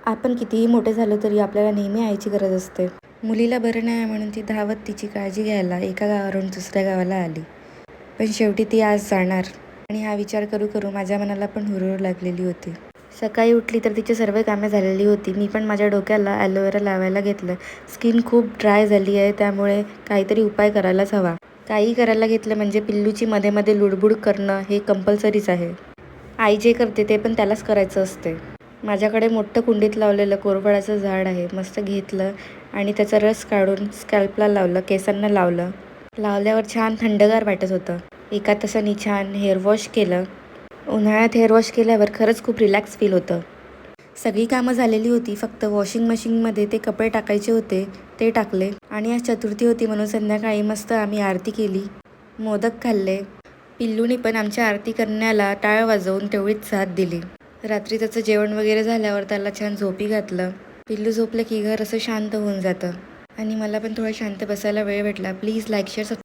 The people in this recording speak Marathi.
आपण कितीही मोठे झालो तरी आपल्याला नेहमी आईची गरज असते. मुलीला बरं नाही म्हणून ती धावत तिची काळजी घ्यायला एका गावावरून दुसऱ्या गावाला आली. पण शेवटी ती आज जाणार आणि हा विचार करू करू माझ्या मनाला पण हुरहूर लागलेली होती. सकाळी उठली तर तिची सर्व कामे झालेली होती. मी पण माझ्या डोक्याला ॲलोवेरा लावायला घेतलं. स्किन खूप ड्राय झाली आहे, त्यामुळे काहीतरी उपाय करायलाच हवा. काही करायला घेतलं म्हणजे पिल्लूची मध्ये मध्ये लुडबुड करणं हे कंपल्सरीच आहे. आई जे करते ते पण त्यालाच करायचं असते. माझ्याकडे मोठं कुंडीत लावलेलं कोरफडाचं झाड आहे. मस्त घेतलं आणि त्याचा रस काढून स्कॅल्पला लावलं, केसांना लावलं. लावल्यावर छान थंडगार वाटत होतं. एका तासाने छान हेअरवॉश केलं. उन्हाळ्यात हेअरवॉश केल्यावर खरंच खूप रिलॅक्स फील होतं. सगळी कामं झालेली होती. फक्त वॉशिंग मशीनमध्ये ते कपडे टाकायचे होते, ते टाकले. आणि आज चतुर्थी होती म्हणून संध्याकाळी मस्त आम्ही आरती केली, मोदक खाल्ले. पिल्लूने पण आमच्या आरती करण्याला टाळ वाजवून तेवढीच साथ दिली. रात्री त्याचं जेवण वगैरे झाल्यावर त्याला छान झोपी घातलं. पिल्लू झोपलं की घर असं शांत होऊन जातं आणि मला पण थोडं शांत बसायला वेळ भेटला. Please like, share,